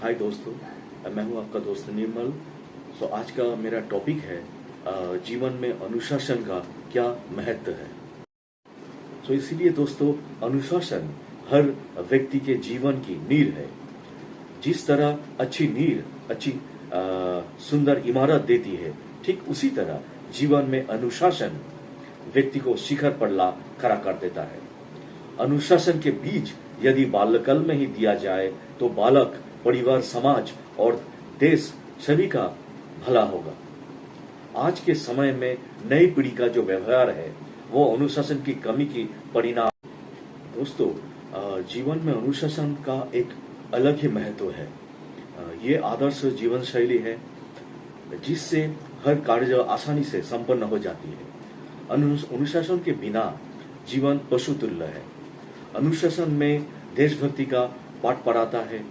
हाय दोस्तों, मैं हूं आपका दोस्त निर्मल। आज का मेरा टॉपिक है जीवन में अनुशासन का क्या महत्व है। इसीलिए दोस्तों, अनुशासन हर व्यक्ति के जीवन की नींव है। जिस तरह अच्छी नींव अच्छी सुंदर इमारत देती है, ठीक उसी तरह जीवन में अनुशासन व्यक्ति को शिखर पर ला खड़ा कर देता है। अनुशासन के बीज यदि बाल्यकाल में ही दिया जाए तो बालक, परिवार, समाज और देश सभी का भला होगा। आज के समय में नई पीढ़ी का जो व्यवहार है वो अनुशासन की कमी की परिणाम। दोस्तों, जीवन में अनुशासन का एक अलग ही महत्व है। ये आदर्श जीवन शैली है जिससे हर कार्य आसानी से संपन्न हो जाती है। अनुशासन के बिना जीवन पशु तुल्य है। अनुशासन में देशभक्ति का पाठ पढ़ाता है,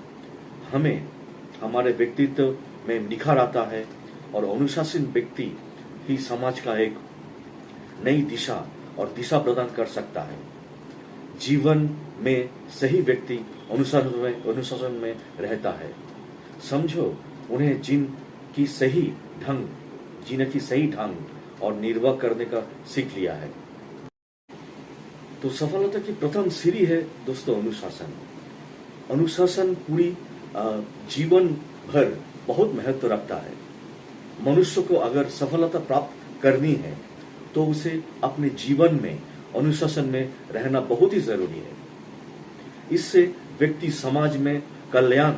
हमें हमारे व्यक्तित्व में निखार आता है और अनुशासित व्यक्ति ही समाज का एक नई दिशा और दिशा प्रदान कर सकता है। जीवन में सही व्यक्ति अनुशासन में रहता है। समझो, उन्हें जीने की सही ढंग और निर्वाह करने का सीख लिया है। तो सफलता की प्रथम सीढ़ी है दोस्तों अनुशासन। अनुशासन पूरी जीवन भर बहुत महत्व रखता है। मनुष्य को अगर सफलता प्राप्त करनी है तो उसे अपने जीवन में अनुशासन में रहना बहुत ही जरूरी है। इससे व्यक्ति समाज में कल्याण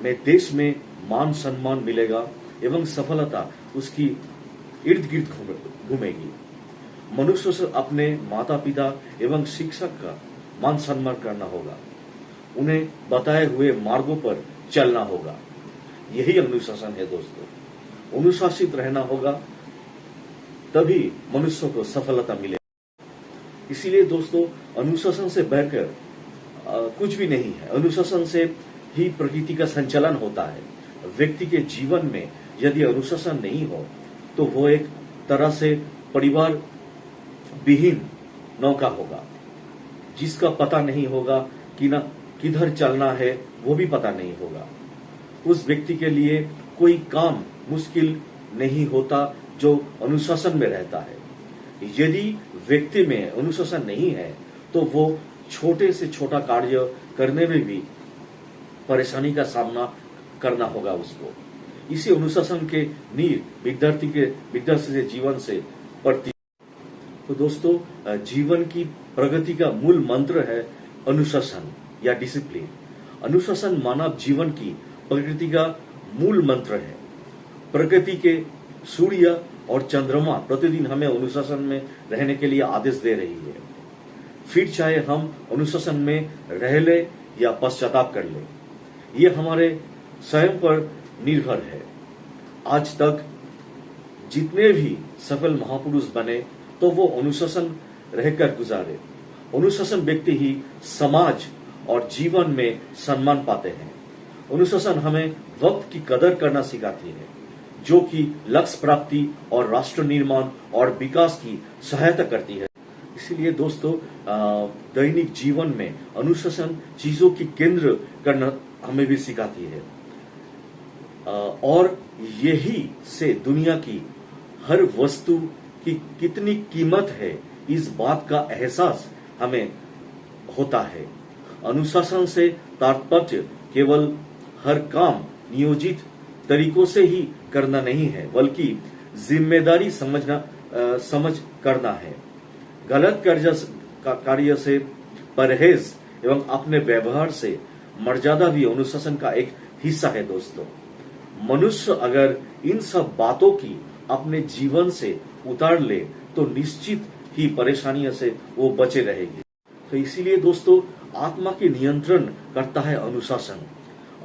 में, देश में मान सम्मान मिलेगा एवं सफलता उसकी इर्द गिर्द घूमेगी। मनुष्य से अपने माता पिता एवं शिक्षक का मान सम्मान करना होगा, उन्हें बताए हुए मार्गों पर चलना होगा। यही अनुशासन है दोस्तों। अनुशासित रहना होगा, तभी मनुष्य को सफलता मिलेगी। इसीलिए दोस्तों, अनुशासन से बढ़कर कुछ भी नहीं है। अनुशासन से ही प्रकृति का संचालन होता है। व्यक्ति के जीवन में यदि अनुशासन नहीं हो तो वो एक तरह से परिवार विहीन नौका होगा, जिसका पता नहीं होगा कि ना किधर चलना है, वो भी पता नहीं होगा। उस व्यक्ति के लिए कोई काम मुश्किल नहीं होता जो अनुशासन में रहता है। यदि व्यक्ति में अनुशासन नहीं है तो वो छोटे से छोटा कार्य करने में भी परेशानी का सामना करना होगा उसको। इसी अनुशासन के नींव विद्यार्थी के जीवन से पड़ती। तो दोस्तों, जीवन की प्रगति का मूल मंत्र है अनुशासन या डिसिप्लिन। अनुशासन मानव जीवन की प्रगति का मूल मंत्र है। प्रगति के सूर्य और चंद्रमा प्रतिदिन हमें अनुशासन में रहने के लिए आदेश दे रही है। फिर चाहे हम अनुशासन में रह ले या पश्चाताप कर ले, ये हमारे स्वयं पर निर्भर है। आज तक जितने भी सफल महापुरुष बने तो वो अनुशासन रहकर गुजारे। अनुशासन व्यक्ति ही समाज और जीवन में सम्मान पाते हैं। अनुशासन हमें वक्त की कदर करना सिखाती है, जो कि लक्ष्य प्राप्ति और राष्ट्र निर्माण और विकास की सहायता करती है। इसीलिए दोस्तों, दैनिक जीवन में अनुशासन चीजों की केंद्र करना हमें भी सिखाती है और यही से दुनिया की हर वस्तु की कितनी कीमत है, इस बात का एहसास हमें होता है। अनुशासन से तात्पर्य केवल हर काम नियोजित तरीकों से ही करना नहीं है, बल्कि जिम्मेदारी समझ करना है। गलत कार्य से परहेज एवं अपने व्यवहार से मर्यादा भी अनुशासन का एक हिस्सा है दोस्तों। मनुष्य अगर इन सब बातों की अपने जीवन से उतार ले तो निश्चित ही परेशानियों से वो बचे रहेगी। तो इसीलिए दोस्तों, आत्मा के नियंत्रण करता है अनुशासन।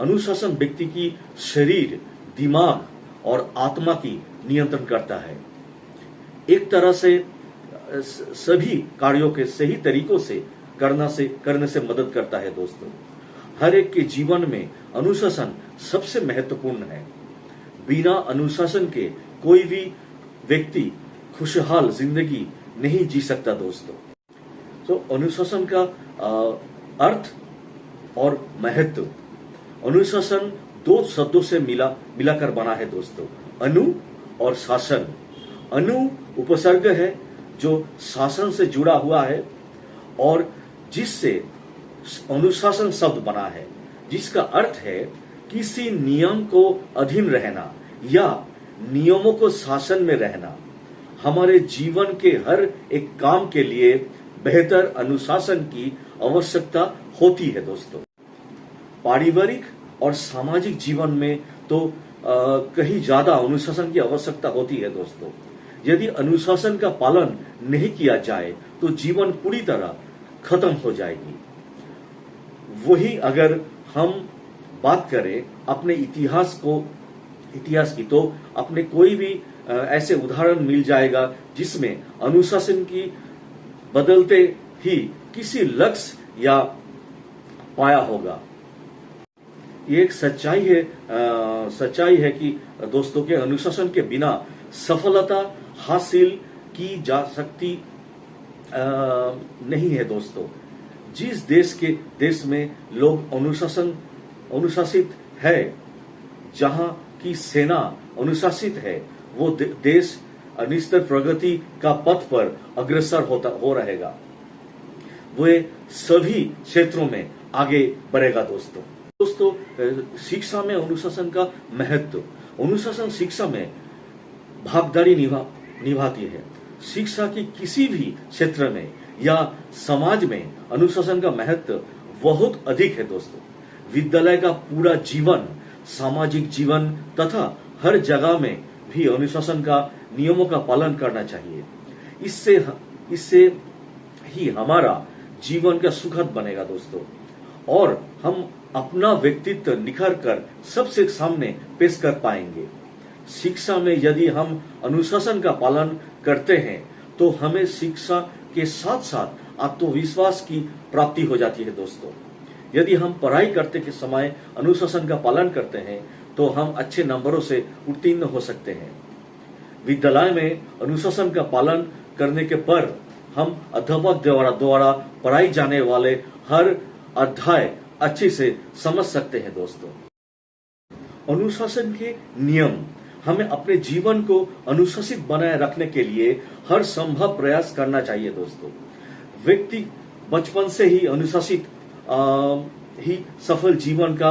अनुशासन व्यक्ति की शरीर, दिमाग और आत्मा की नियंत्रण करता है। एक तरह से सभी कार्यों के सही तरीकों से करने से मदद करता है दोस्तों। हर एक के जीवन में अनुशासन सबसे महत्वपूर्ण है। बिना अनुशासन के कोई भी व्यक्ति खुशहाल जिंदगी नहीं जी सकता दोस्तों। तो अनुशासन का अर्थ और महत्व। अनुशासन दो शब्दों से मिलाकर बना है दोस्तों, अनु और शासन। अनु उपसर्ग है जो शासन से जुड़ा हुआ है और जिससे अनुशासन शब्द बना है, जिसका अर्थ है किसी नियम को अधीन रहना या नियमों को शासन में रहना। हमारे जीवन के हर एक काम के लिए बेहतर अनुशासन की आवश्यकता होती है दोस्तों। पारिवारिक और सामाजिक जीवन में तो कहीं ज्यादा अनुशासन की आवश्यकता होती है दोस्तों। यदि अनुशासन का पालन नहीं किया जाए तो जीवन पूरी तरह खत्म हो जाएगी। वही अगर हम बात करें अपने इतिहास की, तो अपने कोई भी ऐसे उदाहरण मिल जाएगा जिसमें अनुशासन की बदलते ही किसी लक्ष्य या पाया होगा। ये एक सच्चाई है कि दोस्तों के अनुशासन के बिना सफलता हासिल की जा सकती नहीं है दोस्तों। जिस देश में लोग अनुशासित है, जहां की सेना अनुशासित है, वो देश निश्चित प्रगति का पथ पर अग्रसर हो रहेगा। वे सभी क्षेत्रों में आगे बढ़ेगा दोस्तों। शिक्षा में अनुशासन का महत्व। अनुशासन शिक्षा में भागीदारी निभाती है। शिक्षा की किसी भी क्षेत्र में या समाज में अनुशासन का महत्व बहुत अधिक है दोस्तों। विद्यालय का पूरा जीवन, सामाजिक जीवन तथा हर जगह में भी अनुशासन का नियमों का पालन करना चाहिए। इससे ही हमारा जीवन का सुखद बनेगा दोस्तों, और हम अपना व्यक्तित्व निखर कर सबसे सामने पेश कर पाएंगे। शिक्षा में यदि हम अनुशासन का पालन करते हैं तो हमें शिक्षा के साथ साथ आत्मविश्वास की प्राप्ति हो जाती है दोस्तों। यदि हम पढ़ाई करते के समय अनुशासन का पालन करते हैं तो हम अच्छे नंबरों से उत्तीर्ण हो सकते हैं। विद्यालय में अनुशासन का पालन करने के पर हम अध्यापक द्वारा पढ़ाई जाने वाले हर अध्याय अच्छे से समझ सकते हैं दोस्तों। अनुशासन के नियम हमें अपने जीवन को अनुशासित बनाए रखने के लिए हर संभव प्रयास करना चाहिए दोस्तों। व्यक्ति बचपन से ही अनुशासित ही सफल जीवन का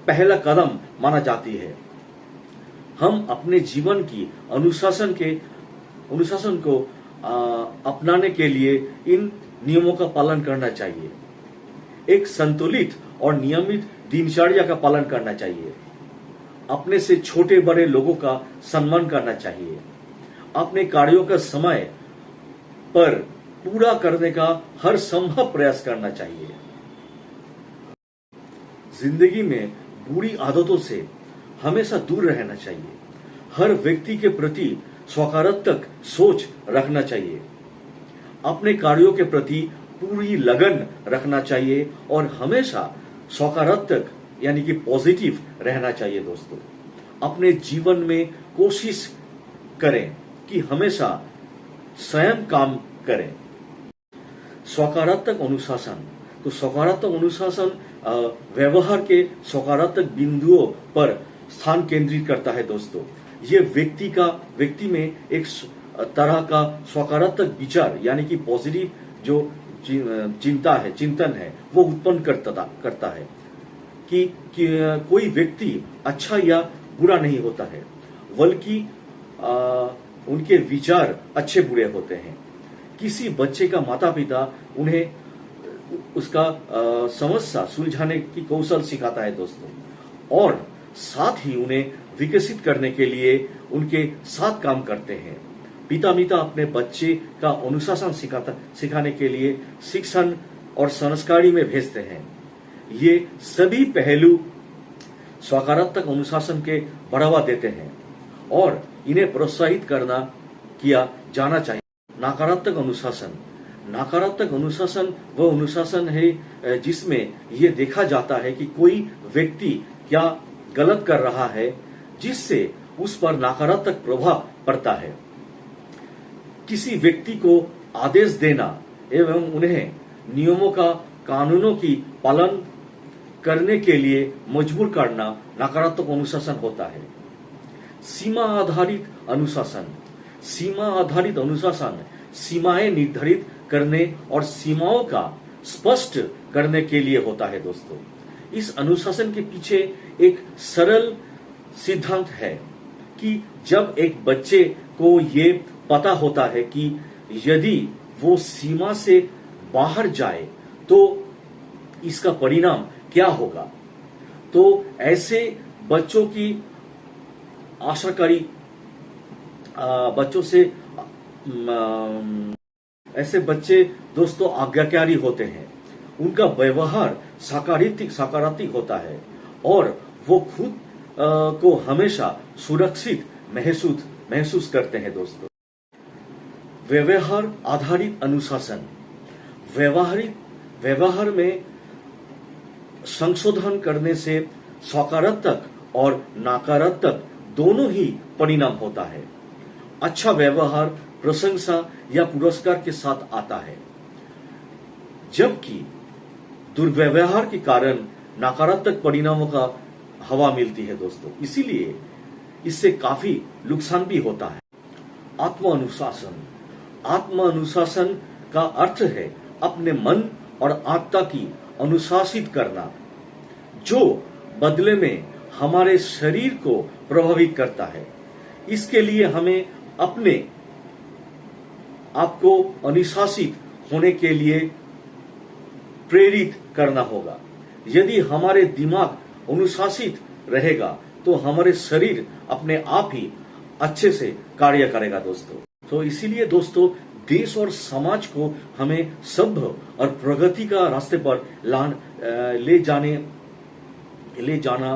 पहला कदम माना जाती है। हम अपने जीवन की अनुशासन को अपनाने के लिए इन नियमों का पालन करना चाहिए। एक संतुलित और नियमित दिनचर्या का पालन करना चाहिए। अपने से छोटे बड़े लोगों का सम्मान करना चाहिए। अपने कार्यों का समय पर पूरा करने का हर संभव प्रयास करना चाहिए। जिंदगी में बुरी आदतों से हमेशा दूर रहना चाहिए। हर व्यक्ति के प्रति सकारात्मक सोच रखना चाहिए। अपने कार्यों के प्रति पूरी लगन रखना चाहिए और हमेशा सकारात्मक यानी कि पॉजिटिव रहना चाहिए दोस्तों। अपने जीवन में कोशिश करें कि हमेशा स्वयं काम करें। सकारात्मक अनुशासन, तो सकारात्मक अनुशासन व्यवहार के सकारात्मक बिंदुओं पर स्थान केंद्रित करता है दोस्तों। ये व्यक्ति में एक तरह का सकारात्मक विचार यानी कि पॉजिटिव जो चिंतन है वो उत्पन्न करता है कि कोई व्यक्ति अच्छा या बुरा नहीं होता है, बल्कि उनके विचार अच्छे बुरे होते हैं। किसी बच्चे का माता पिता उन्हें उसका समस्या सुलझाने की कौशल सिखाता है दोस्तों, और साथ ही उन्हें विकसित करने के लिए उनके साथ काम करते हैं। पिता माता अपने बच्चे का अनुशासन सिखाने के लिए शिक्षण और संस्कारी में भेजते हैं। ये सभी पहलू सकारात्मक अनुशासन के बढ़ावा देते हैं और इन्हें प्रोत्साहित किया जाना चाहिए। नकारात्मक अनुशासन वह अनुशासन है जिसमें यह देखा जाता है कि कोई व्यक्ति क्या गलत कर रहा है जिससे उस पर नकारात्मक प्रभाव पड़ता है। किसी व्यक्ति को आदेश देना एवं उन्हें नियमों का कानूनों की पालन करने के लिए मजबूर करना नकारात्मक अनुशासन होता है। सीमा आधारित अनुशासन। सीमा आधारित अनुशासन सीमाएं निर्धारित करने और सीमाओं का स्पष्ट करने के लिए होता है दोस्तों। इस अनुशासन के पीछे एक सरल सिद्धांत है कि जब एक बच्चे को ये पता होता है कि यदि वो सीमा से बाहर जाए तो इसका परिणाम क्या होगा, तो ऐसे बच्चों की आशाकारी बच्चों से ऐसे बच्चे दोस्तों आज्ञाकारी होते हैं। उनका व्यवहार सकारात्मक होता है और वो खुद को हमेशा सुरक्षित महसूस करते हैं दोस्तों। व्यवहार आधारित अनुशासन। व्यवहार में संशोधन करने से सकारात्मक और नकारात्मक दोनों ही परिणाम होता है। अच्छा व्यवहार प्रशंसा या पुरस्कार के साथ आता है, जबकि दुर्व्यवहार के कारण नकारात्मक परिणामों का हवा मिलती है दोस्तों। इसीलिए इससे काफी नुकसान भी होता है। आत्म अनुशासन। आत्म अनुशासन का अर्थ है अपने मन और आत्मा की अनुशासित करना, जो बदले में हमारे शरीर को प्रभावित करता है। इसके लिए हमें अपने आप को अनुशासित होने के लिए प्रेरित करना होगा। यदि हमारे दिमाग अनुशासित रहेगा तो हमारे शरीर अपने आप ही अच्छे से कार्य करेगा दोस्तों। तो इसीलिए दोस्तों देश और समाज को हमें सभ्य और प्रगति का रास्ते पर ले जाना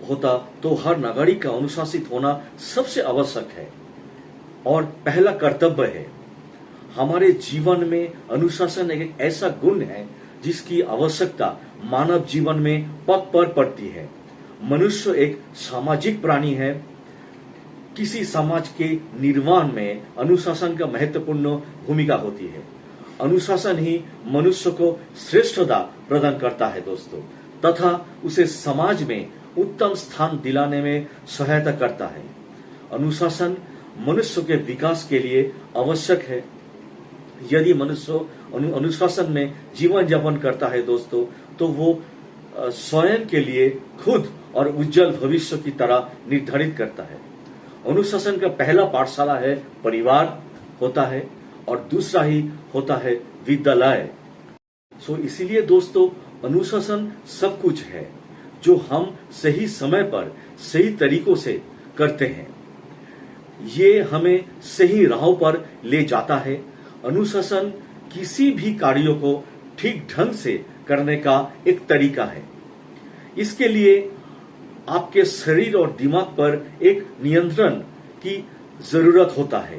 होता तो हर नागरिक का अनुशासित होना सबसे आवश्यक है और पहला कर्तव्य है। हमारे जीवन में अनुशासन एक ऐसा गुण है जिसकी आवश्यकता मानव जीवन में पग पर पड़ती है। मनुष्य एक सामाजिक प्राणी है। किसी समाज के निर्माण में अनुशासन का महत्वपूर्ण भूमिका होती है। अनुशासन ही मनुष्य को श्रेष्ठता प्रदान करता है दोस्तों, तथा उसे समाज में उत्तम स्थान दिलाने में सहायता करता है। अनुशासन मनुष्य के विकास के लिए आवश्यक है। यदि मनुष्य अनुशासन में जीवन यापन करता है दोस्तों, तो वो स्वयं के लिए खुद और उज्जवल भविष्य की तरह निर्धारित करता है। अनुशासन का पहला पाठशाला है परिवार होता है और दूसरा ही होता है विद्यालय। इसीलिए दोस्तों अनुशासन सब कुछ है जो हम सही समय पर सही तरीकों से करते हैं। ये हमें सही राहों पर ले जाता है। अनुशासन किसी भी कार्यों को ठीक ढंग से करने का एक तरीका है। इसके लिए आपके शरीर और दिमाग पर एक नियंत्रण की जरूरत होता है।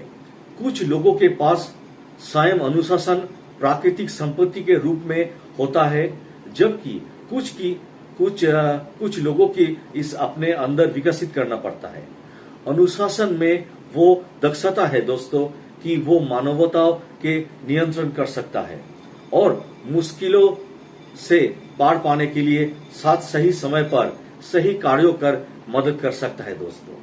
कुछ लोगों के पास स्वयं अनुशासन प्राकृतिक संपत्ति के रूप में होता है, जबकि कुछ लोगों की इस अपने अंदर विकसित करना पड़ता है। अनुशासन में वो दक्षता है दोस्तों कि वो मानवता के नियंत्रण कर सकता है और मुश्किलों से पार पाने के लिए साथ सही समय पर सही कार्यों कर मदद कर सकता है दोस्तों।